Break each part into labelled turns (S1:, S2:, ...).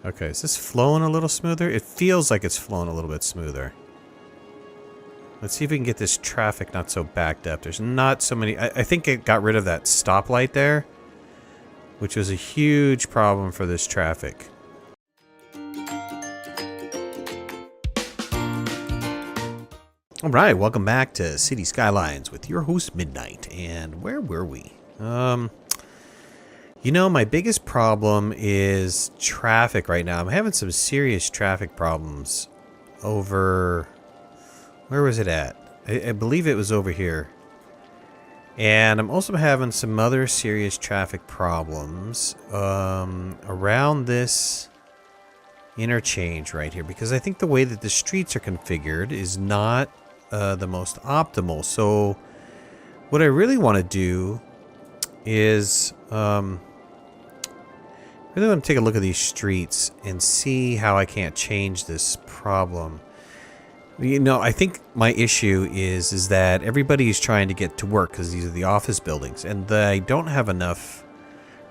S1: Okay, is this flowing a little smoother? It feels like it's flowing a little bit smoother. Let's see if we can get this traffic not so backed up. There's not so many... I think it got rid of that stoplight there, which was a huge problem for this traffic. Alright, welcome back to City Skylines with your host, Midnight. And where were we? You know, my biggest problem is traffic right now. I'm having some serious traffic problems over... Where was it at? I believe it was over here. And I'm also having some other serious traffic problems around this interchange right here. Because I think the way that the streets are configured is not the most optimal. So what I really want to do is... I really want to take a look at these streets and see how I can't change this problem. You know, I think my issue is that everybody is trying to get to work because these are the office buildings, and they don't have enough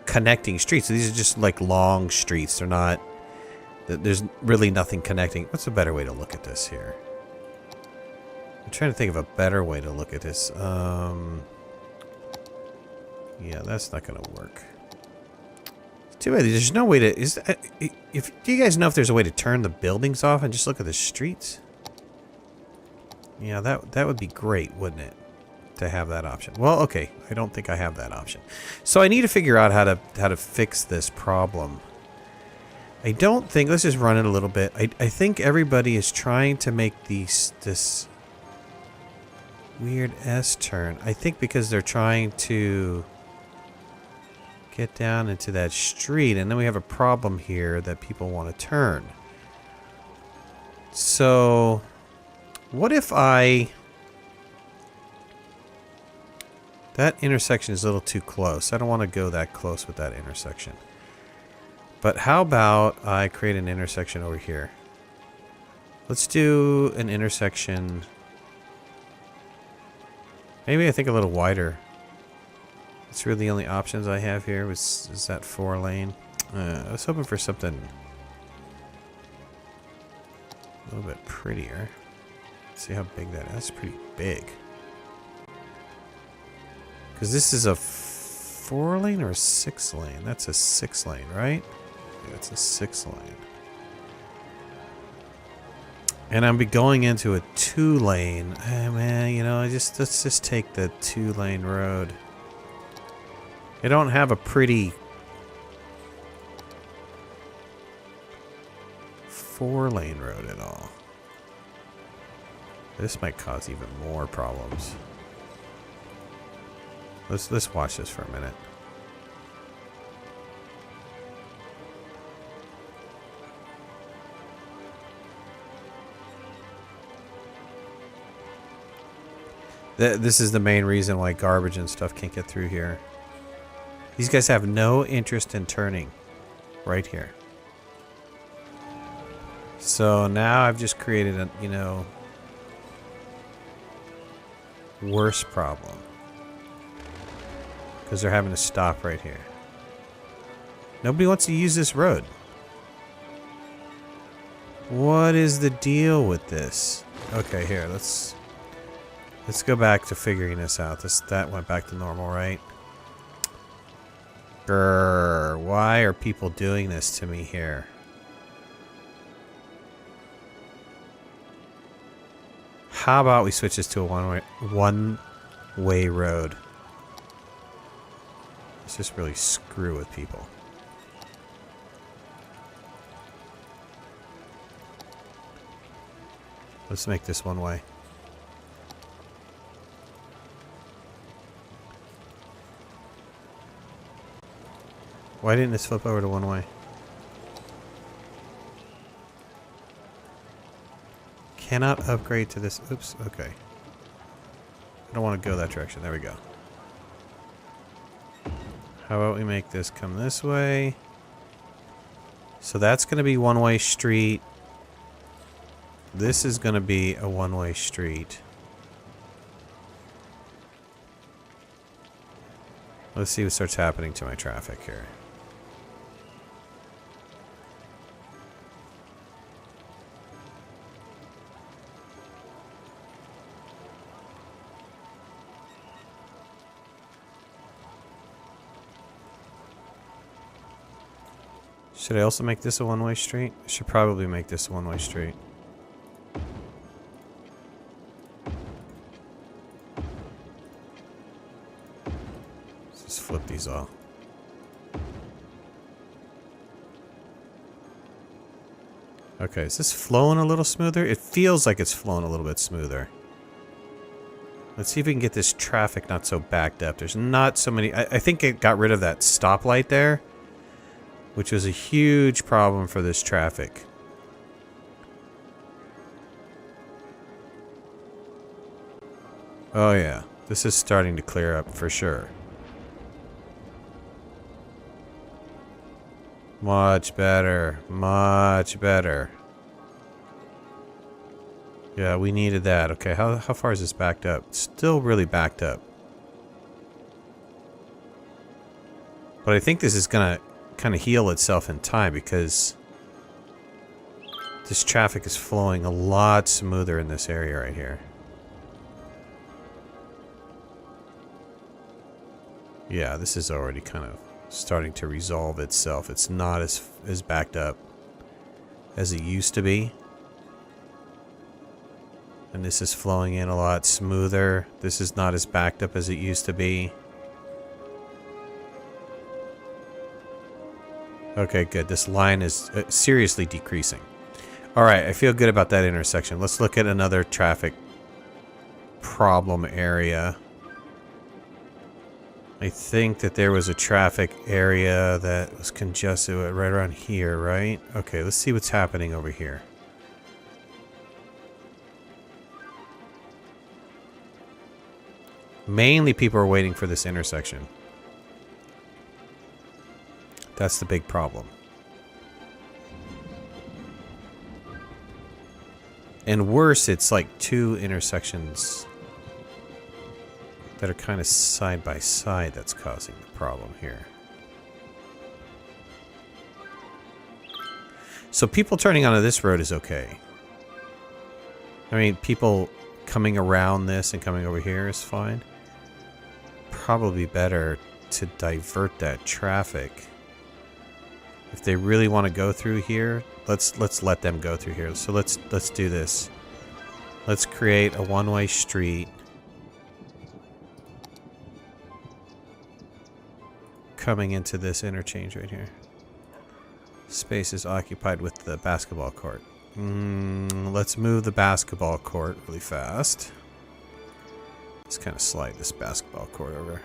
S1: connecting streets. So these are just like long streets. They're not... There's really nothing connecting. What's a better way to look at this here? I'm trying to think of a better way to look at this. Yeah, that's not going to work. Too bad there's no way to... do you guys know if there's a way to turn the buildings off and just look at the streets? Yeah, that would be great, wouldn't it? To have that option. Well, okay, I don't think I have that option. So I need to figure out how to fix this problem. I don't think... Let's just run it a little bit. I think everybody is trying to make this weird S-turn. I think because they're trying to... get down into that street, and then we have a problem here that people want to turn. So, what if that intersection is a little too close. I don't want to go that close with that intersection. But how about I create an intersection over here? Let's do an intersection. Maybe I think a little wider. It's really the only options I have here is that 4-lane. I was hoping for something a little bit prettier. Let's see how big that is. That's pretty big. Because this is a 4-lane or a 6-lane? That's a 6-lane, right? Yeah, it's a 6-lane. And I'll be going into a 2-lane. Man, you know, let's just take the 2-lane road. I don't have a pretty 4-lane road at all. This might cause even more problems. Let's watch this for a minute. This is the main reason why garbage and stuff can't get through here. These guys have no interest in turning right here. So now I've just created a, you know, worse problem. Because they're having to stop right here. Nobody wants to use this road. What is the deal with this? Okay, here, let's go back to figuring this out. That went back to normal, right? Grrr, why are people doing this to me here? How about we switch this to a one-way road? Let's just really screw with people. Let's make this one way. Why didn't this flip over to one way? Cannot upgrade to this. Oops, okay. I don't want to go that direction. There we go. How about we make this come this way? So that's going to be one-way street. This is going to be a one-way street. Let's see what starts happening to my traffic here. Should I also make this a one-way street? I should probably make this a one-way street. Let's just flip these all. Okay, is this flowing a little smoother? It feels like it's flowing a little bit smoother. Let's see if we can get this traffic not so backed up. There's not so many... I think it got rid of that stoplight there, which was a huge problem for this traffic. Oh yeah, this is starting to clear up for sure. Much better, much better. Yeah, we needed that. Okay, how far is this backed up? It's still really backed up. But I think this is gonna kind of heal itself in time because this traffic is flowing a lot smoother in this area right here. Yeah, this is already kind of starting to resolve itself. It's not as backed up as it used to be. And this is flowing in a lot smoother. This is not as backed up as it used to be. Okay, good. This line is seriously decreasing. Alright, I feel good about that intersection. Let's look at another traffic problem area. I think that there was a traffic area that was congested right around here, right? Okay, let's see what's happening over here. Mainly people are waiting for this intersection. That's the big problem. And worse, it's like two intersections that are kind of side by side that's causing the problem here. So people turning onto this road is okay. I mean, people coming around this and coming over here is fine. Probably better to divert that traffic. If they really want to go through here, let's let them go through here. So let's do this. Let's create a one-way street coming into this interchange right here. Space is occupied with the basketball court. Let's move the basketball court really fast. Let's kind of slide this basketball court over.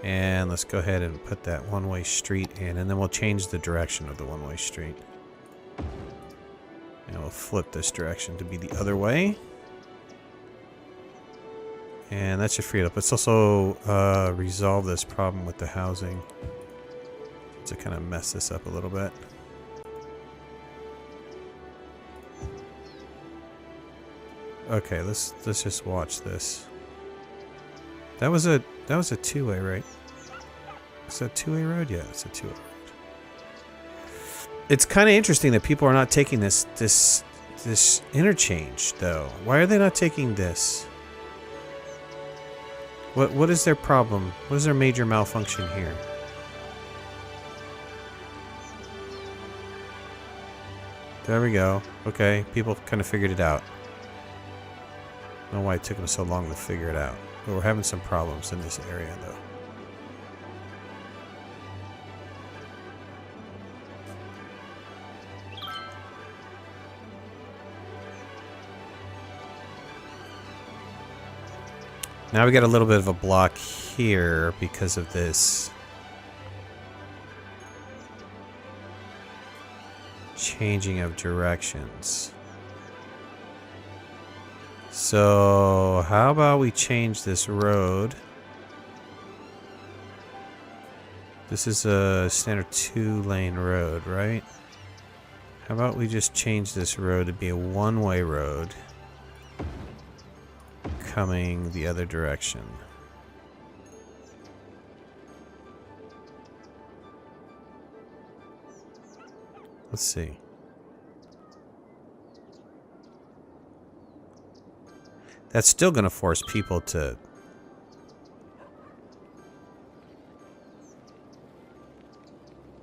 S1: And let's go ahead and put that one-way street in, and then we'll change the direction of the one-way street. And we'll flip this direction to be the other way. And that should free it up. Let's also resolve this problem with the housing to kind of mess this up a little bit. Okay, let's just watch this. That was a two-way, right? Is that a two-way road? Yeah, it's a two-way road. It's kind of interesting that people are not taking this interchange though. Why are they not taking this? What is their problem? What is their major malfunction here? There we go. Okay, people kind of figured it out. I don't know why it took them so long to figure it out. But we're having some problems in this area, though. Now we got a little bit of a block here because of this changing of directions. So how about we change this road? This is a standard 2-lane road, right? How about we just change this road to be a one-way road coming the other direction? Let's see. That's still going to force people to...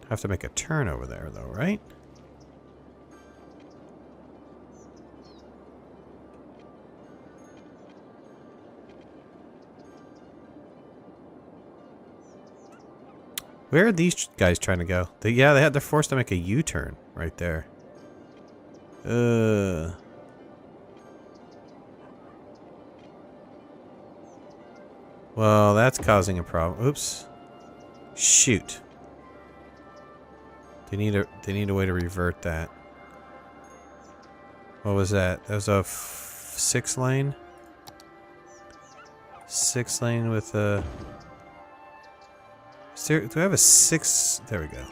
S1: Have to make a turn over there, though, right? Where are these guys trying to go? They're forced to make a U-turn right there. Well, that's causing a problem. Oops. Shoot. They need a way to revert that. What was that? That was a 6-lane? 6-lane with a... do I have a 6? There we go.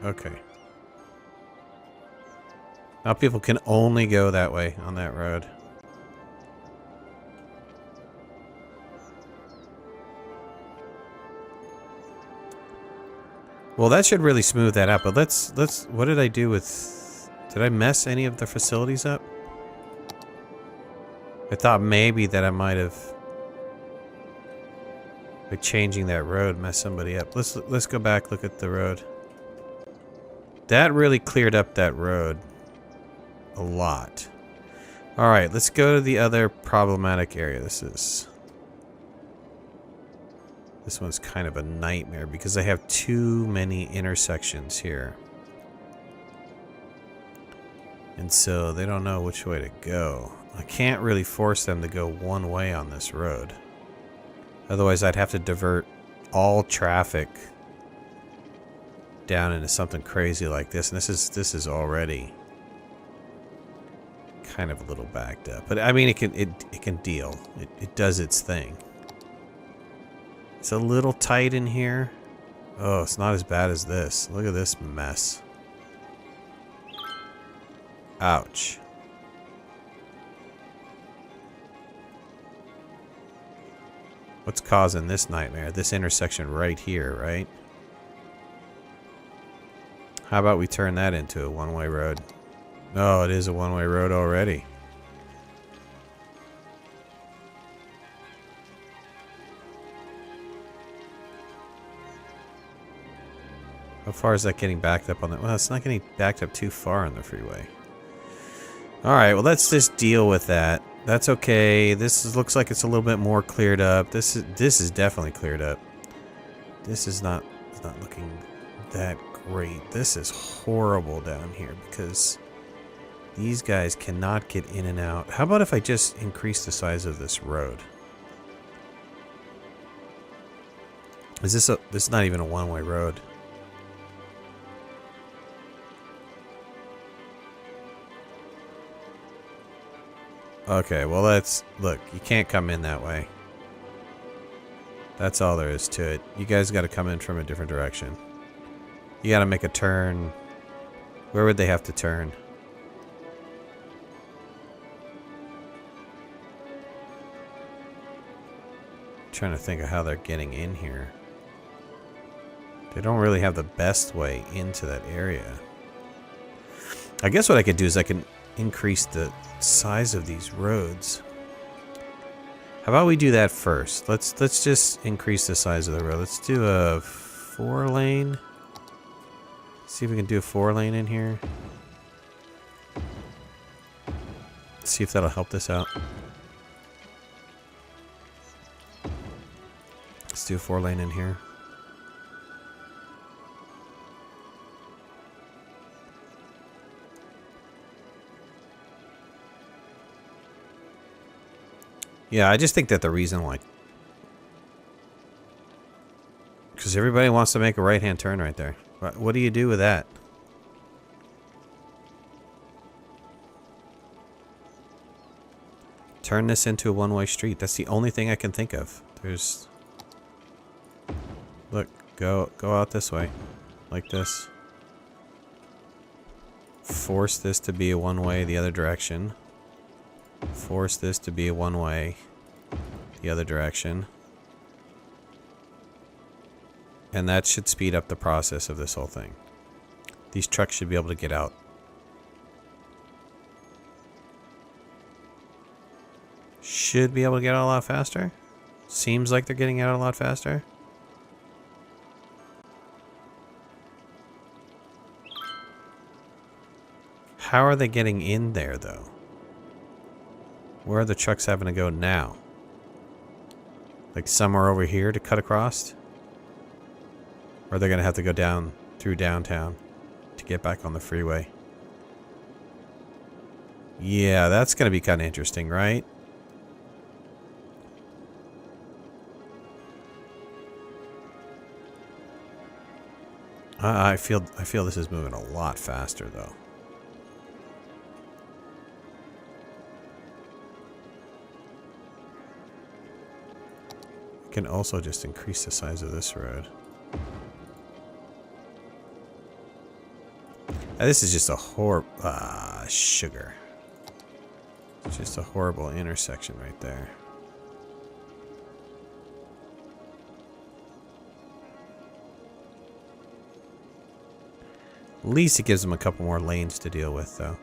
S1: Okay. Now people can only go that way on that road. Well, that should really smooth that out, but let's what did I do with... Did I mess any of the facilities up? I thought maybe that I might have, by changing that road, mess somebody up. Let's go back, look at the road. That really cleared up that road a lot. All right, let's go to the other problematic area. This one's kind of a nightmare because I have too many intersections here. And so they don't know which way to go. I can't really force them to go one way on this road. Otherwise, I'd have to divert all traffic down into something crazy like this. And this is already kind of a little backed up. But I mean, it can deal. It does its thing. It's a little tight in here. Oh, it's not as bad as this. Look at this mess. Ouch. What's causing this nightmare? This intersection right here, right? How about we turn that into a one-way road? No, it is a one-way road already. How far is that getting backed up on the... Well, it's not getting backed up too far on the freeway. Alright, well, let's just deal with that. That's okay. Looks like it's a little bit more cleared up. This is definitely cleared up. This is not looking that great. This is horrible down here because these guys cannot get in and out. How about if I just increase the size of this road? This is not even a one-way road. Okay, well look, you can't come in that way. That's all there is to it. You guys got to come in from a different direction. You got to make a turn. Where would they have to turn? I'm trying to think of how they're getting in here. They don't really have the best way into that area. I guess what I could do is I can increase the size of these roads. How about we do that first? Let's just increase the size of the road. Let's do a 4-lane. See if we can do a 4-lane in here. See if that'll help this out. Let's do a 4-lane in here. Yeah, I just think that the reason why... Because everybody wants to make a right-hand turn right there. What do you do with that? Turn this into a one-way street. That's the only thing I can think of. There's... Look, go out this way. Like this. Force this to be a one-way the other direction. Force this to be a one-way the other direction. And that should speed up the process of this whole thing. These trucks should be able to get out. Should be able to get out a lot faster. Seems like they're getting out a lot faster. how are they getting in there, though? Where are the trucks having to go now? Like somewhere over here to cut across? Or are they going to have to go down through downtown to get back on the freeway? Yeah, that's going to be kind of interesting, right? I feel this is moving a lot faster, though. Can also just increase the size of this road. This is just a sugar. It's just a horrible intersection right there. At least it gives them a couple more lanes to deal with, though.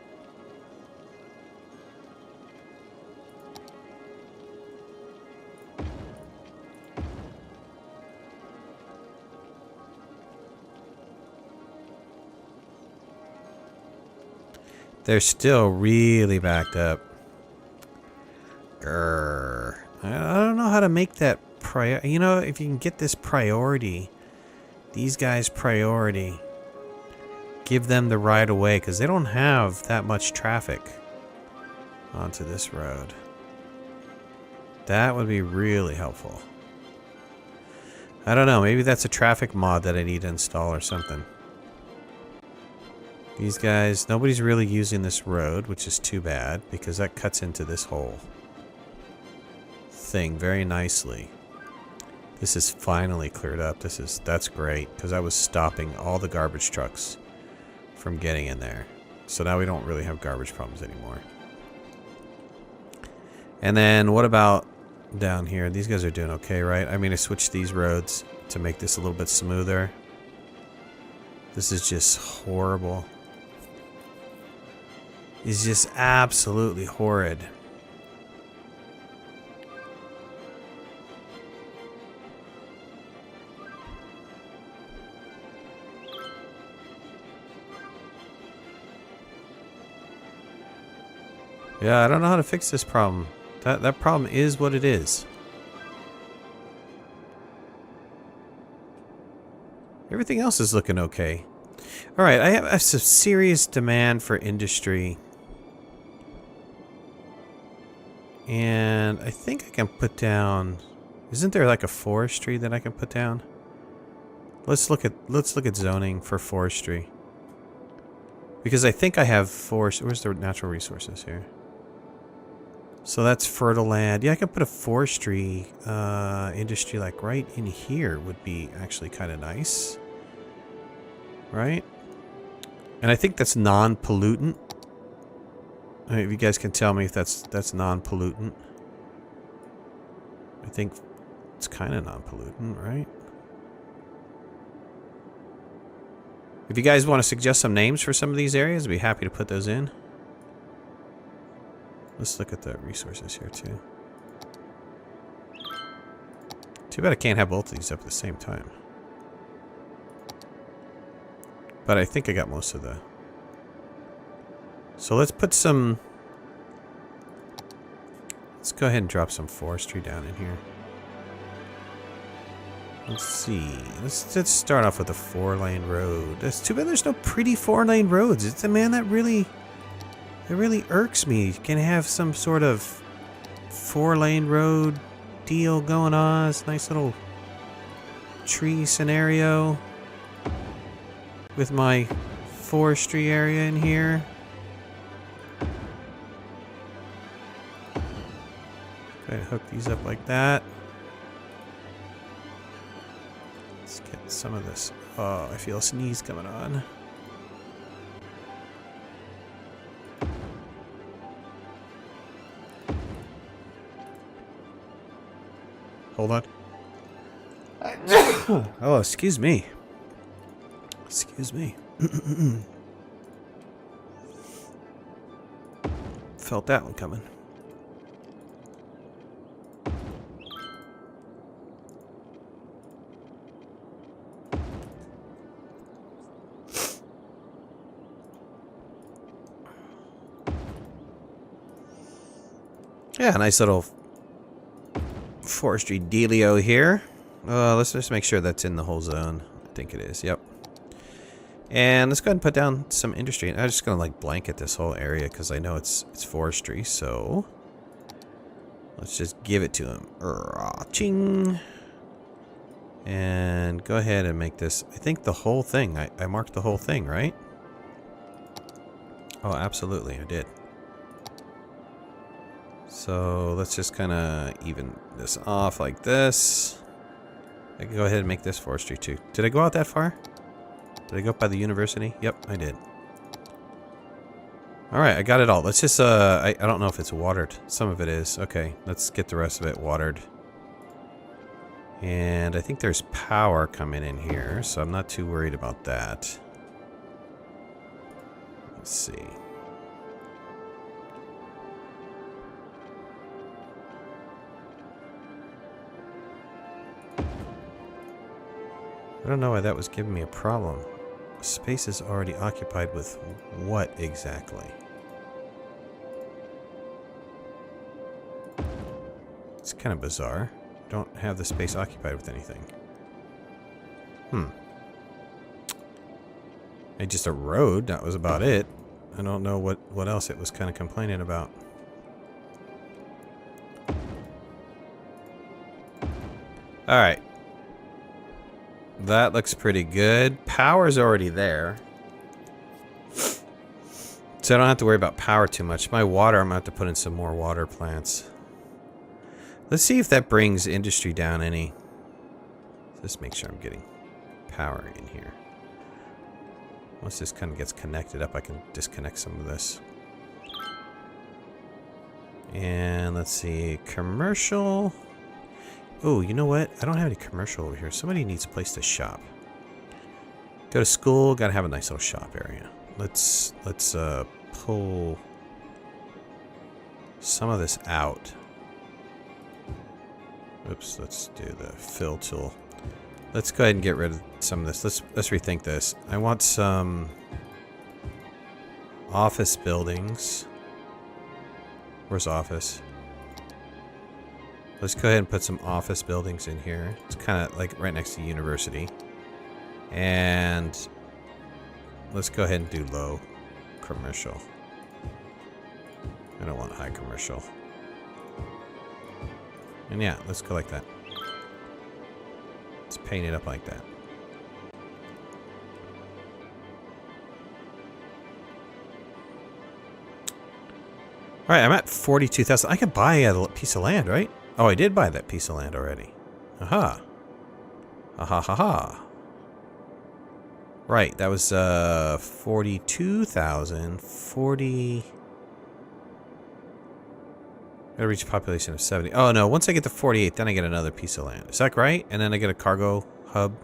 S1: They're still really backed up. Grrr. I don't know how to make that you know, if you can get this priority, these guys priority, give them the right of way, because they don't have that much traffic onto this road. That would be really helpful. I don't know, maybe that's a traffic mod that I need to install or something. These guys, nobody's really using this road, which is too bad, because that cuts into this whole thing very nicely. This is finally cleared up. That's great, because I was stopping all the garbage trucks from getting in there. So now we don't really have garbage problems anymore. And then what about down here? These guys are doing okay, right? I mean, I switched these roads to make this a little bit smoother. This is just horrible. It's just absolutely horrid. Yeah, I don't know how to fix this problem. That problem is what it is. Everything else is looking okay. Alright, I have some serious demand for industry. And I think I can put down... Isn't there like a forestry that I can put down? Let's look at zoning for forestry. Because I think I have forest... Where's the natural resources here? So that's fertile land. Yeah, I can put a forestry industry like right in here would be actually kind of nice. Right? And I think that's non-pollutant. If you guys can tell me if that's non-pollutant. I think it's kind of non-pollutant, right? If you guys want to suggest some names for some of these areas, I'd be happy to put those in. Let's look at the resources here, too. Too bad I can't have both of these up at the same time. But I think I got most of the... So let's put some... Let's go ahead and drop some forestry down in here. Let's see. Let's start off with a 4-lane road. That's too bad there's no pretty 4-lane roads. It's man, that really irks me. Can I have some sort of 4-lane road deal going on? It's a nice little tree scenario with my forestry area in here. Go ahead and hook these up like that. Let's get some of this. Oh, I feel a sneeze coming on. Hold on. Oh, excuse me. Excuse me. Felt that one coming. Yeah, nice little forestry dealio here. Let's just make sure that's in the whole zone. I think it is. Yep. And let's go ahead and put down some industry. I'm just gonna like blanket this whole area because I know it's forestry. So let's just give it to him. Ching. And go ahead and make this. I think the whole thing. I marked the whole thing, right? Oh, absolutely, I did. So let's just kind of even this off like this. I can go ahead and make this forestry too. Did I go out that far? Did I go up by the university? Yep, I did. Alright, I got it all. Let's just, I don't know if it's watered. Some of it is. Okay, let's get the rest of it watered. And I think there's power coming in here, so I'm not too worried about that. Let's see. I don't know why that was giving me a problem. Space is already occupied with what exactly? It's kind of bizarre. Don't have the space occupied with anything. It's just a road, that was about it. I don't know what else it was kind of complaining about. Alright. That looks pretty good. Power's already there. So I don't have to worry about power too much. My water, I'm going to have to put in some more water plants. Let's see if that brings industry down any. Just make sure I'm getting power in here. Once this kind of gets connected up, I can disconnect some of this. And let's see, commercial. Oh, you know what? I don't have any commercial over here. Somebody needs a place to shop. Go to school, gotta have a nice little shop area. Let's pull some of this out. Oops, let's do the fill tool. Let's go ahead and get rid of some of this. Let's rethink this. I want some office buildings. Where's office? Let's go ahead and put some office buildings in here. It's kind of like right next to university. And let's go ahead and do low commercial. I don't want high commercial. And yeah, let's go like that. Let's paint it up like that. Alright, I'm at 42,000. I could buy a piece of land, right? Oh, I did buy that piece of land already. Aha. Aha ha ha. Right, that was 42,000. 40. Gotta reach a population of 70. Oh no, once I get to 48, then I get another piece of land. Is that right? And then I get a cargo hub.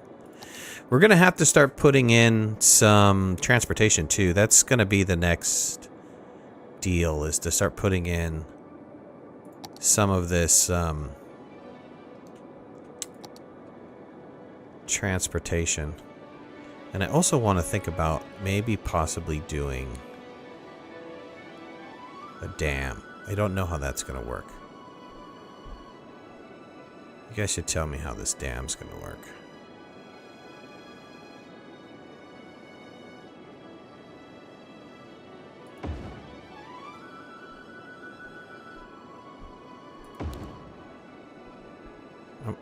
S1: We're gonna have to start putting in some transportation too. That's gonna be the next deal, is to start putting in some of this transportation. And I also want to think about maybe possibly doing a dam. I don't know how that's going to work. You guys should tell me how this dam's going to work.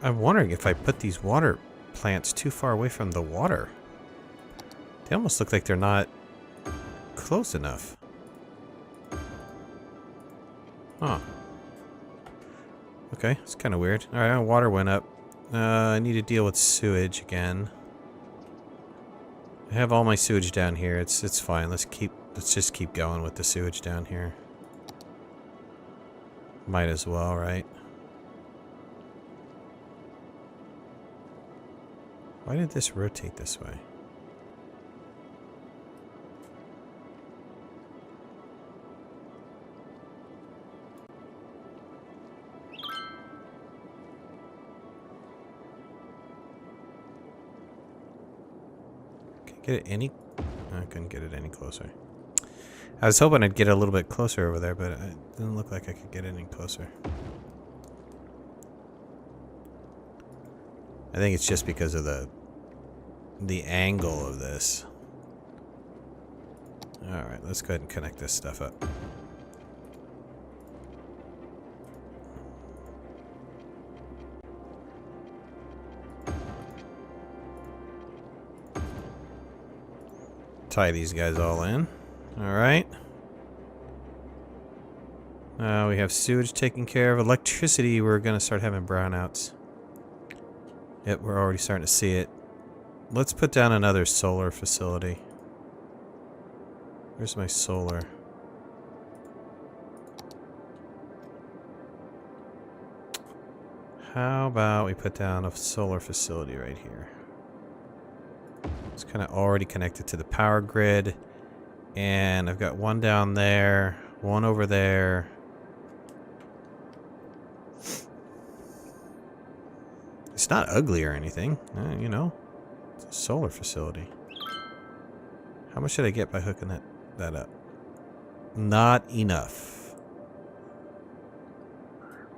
S1: I'm wondering if I put these water plants too far away from the water. They almost look like they're not close enough. Huh. Okay, it's kind of weird. Alright, water went up. I need to deal with sewage again. I have all my sewage down here. It's fine. Let's just keep going with the sewage down here. Might as well, right? Why did this rotate this way? Can I get it any? I couldn't get it any closer. I was hoping I'd get a little bit closer over there, but it didn't look like I could get any closer. I think it's just because of the angle of this. Alright, let's go ahead and connect this stuff up. Tie these guys all in. Alright. We have sewage taken care of. Electricity, we're going to start having brownouts. Yep, we're already starting to see it. Let's put down another solar facility. Where's my solar? How about we put down a solar facility right here? It's kind of already connected to the power grid. And I've got one down there, one over there. It's not ugly or anything, you know. It's a solar facility. How much should I get by hooking that up? Not enough.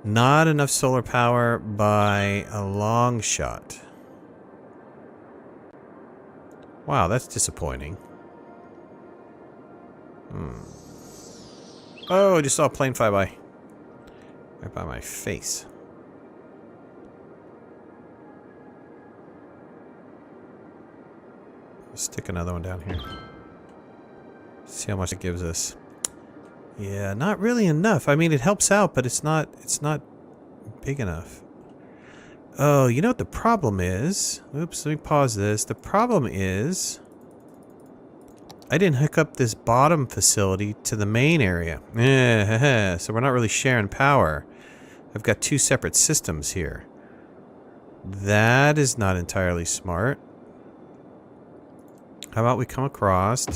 S1: Not enough solar power by a long shot. Wow, that's disappointing. Oh, I just saw a plane fly by. Right by my face. Stick another one down here. See how much it gives us. Yeah, not really enough. I mean, it helps out, but it's not big enough. Oh, you know what the problem is? Oops, let me pause this. The problem is I didn't hook up this bottom facility to the main area. So we're not really sharing power. I've got two separate systems here. That is not entirely smart. How about we come across?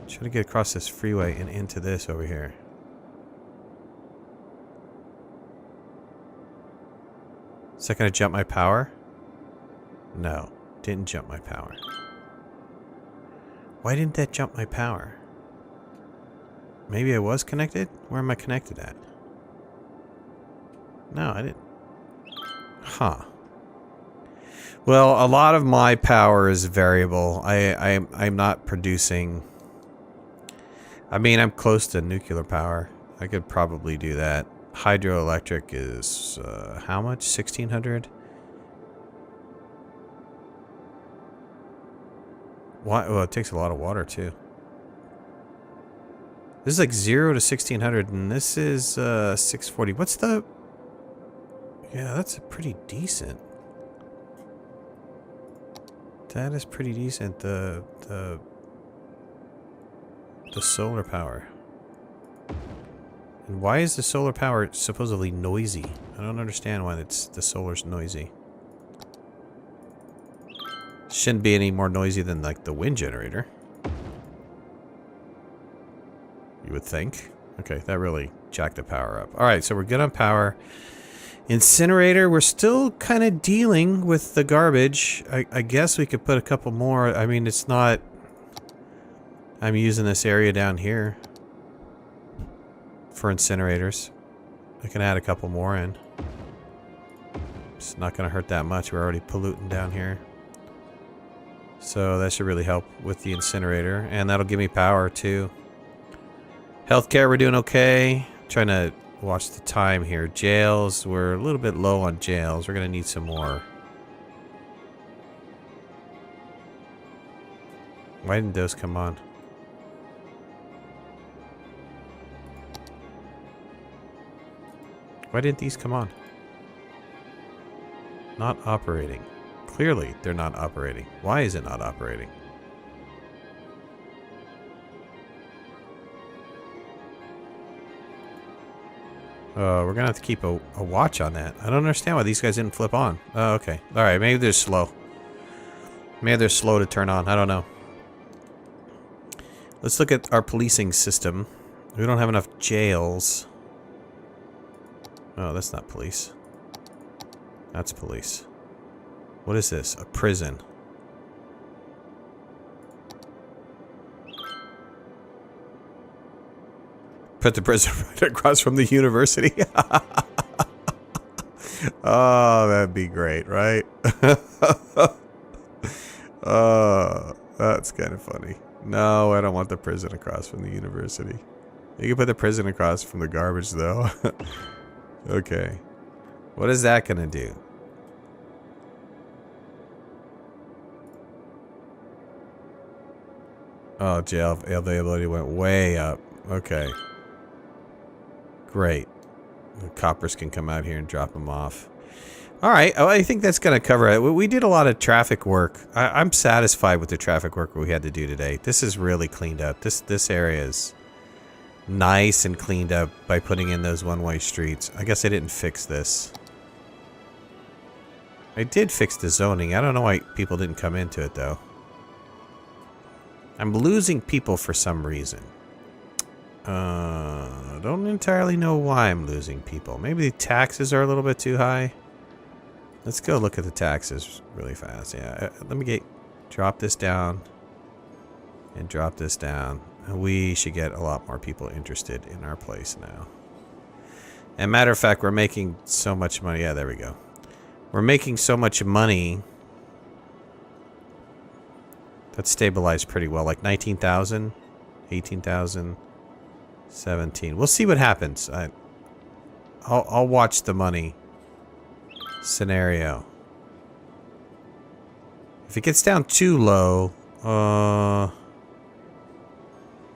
S1: Try to get across this freeway and into this over here. Is that going to jump my power? No, didn't jump my power. Why didn't that jump my power? Maybe I was connected? Where am I connected at? No, I didn't. Huh. Well, a lot of my power is variable. I'm not producing. I mean, I'm close to nuclear power. I could probably do that. Hydroelectric is how much? 1600? Why? Well, it takes a lot of water too. This is like 0 to 1600, and this is 640. What's the? Yeah, that's pretty decent. That is pretty decent. The solar power. And why is the solar power supposedly noisy? I don't understand why the solar's noisy. Shouldn't be any more noisy than like the wind generator. You would think. Okay, that really jacked the power up. Alright, so we're good on power. Incinerator, we're still kind of dealing with the garbage. I guess we could put a couple more. I mean, it's not... I'm using this area down here for incinerators. I can add a couple more in. It's not going to hurt that much. We're already polluting down here. So that should really help with the incinerator. And that'll give me power too. Healthcare, we're doing okay. Trying to watch the time here. Jails, we're a little bit low on jails. We're going to need some more. Why didn't those come on? Why didn't these come on? Not operating. Clearly, they're not operating. Why is it not operating? We're gonna have to keep a watch on that. I don't understand why these guys didn't flip on. Oh, okay. Alright, maybe they're slow. Maybe they're slow to turn on. I don't know. Let's look at our policing system. We don't have enough jails. Oh, that's not police. That's police. What is this? A prison. Put the prison right across from the university. Oh, that'd be great, right? Oh, that's kind of funny. No, I don't want the prison across from the university. You can put the prison across from the garbage, though. Okay. What is that gonna do? Oh, jail availability went way up. Okay. Great. The coppers can come out here and drop them off. Alright, oh, I think that's going to cover it. We did a lot of traffic work. I'm satisfied with the traffic work we had to do today. This is really cleaned up. This area is nice and cleaned up by putting in those one-way streets. I guess I didn't fix this. I did fix the zoning. I don't know why people didn't come into it, though. I'm losing people for some reason. I don't entirely know why I'm losing people. Maybe the taxes are a little bit too high. Let's go look at the taxes really fast. Yeah, let me drop this down and drop this down. And we should get a lot more people interested in our place now. And matter of fact, we're making so much money. Yeah, there we go. We're making so much money. That's stabilized pretty well. Like 19,000, 18,000, 17. We'll see what happens. I'll watch the money scenario. If it gets down too low,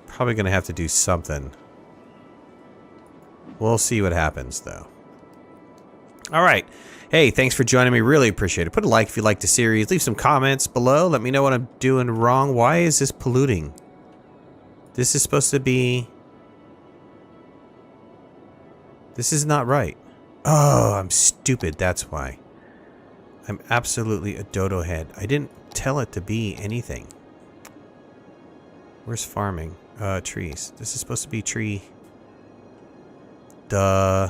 S1: probably gonna have to do something. We'll see what happens, though. All right. Hey, thanks for joining me. Really appreciate it. Put a like if you like the series. Leave some comments below. Let me know what I'm doing wrong. Why is this polluting? This is supposed to be... This is not right. Oh, I'm stupid. That's why. I'm absolutely a dodo head. I didn't tell it to be anything. Where's farming? Trees. This is supposed to be tree. Duh.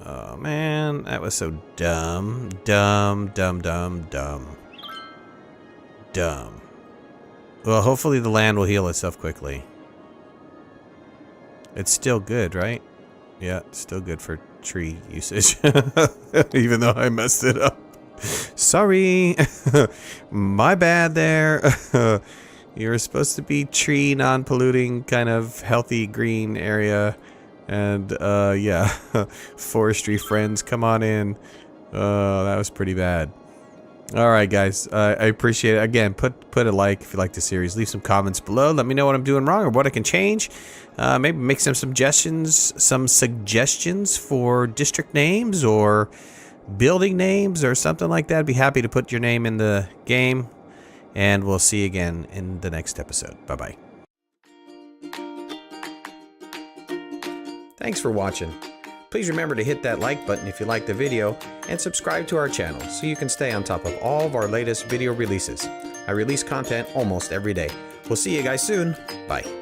S1: Oh, man. That was so dumb. Dumb. Well, hopefully the land will heal itself quickly. It's still good, right? Yeah, it's still good for tree usage. Even though I messed it up. Sorry. My bad there. You were supposed to be tree, non-polluting, kind of healthy green area. And, yeah. Forestry friends, come on in. That was pretty bad. Alright, guys. I appreciate it. Again, put a like if you like the series. Leave some comments below. Let me know what I'm doing wrong or what I can change. Maybe make some suggestions for district names or building names or something like that. I'd be happy to put your name in the game. And we'll see you again in the next episode. Bye-bye. Thanks for watching. Please remember to hit that like button if you like the video and subscribe to our channel so you can stay on top of all of our latest video releases. I release content almost every day. We'll see you guys soon. Bye.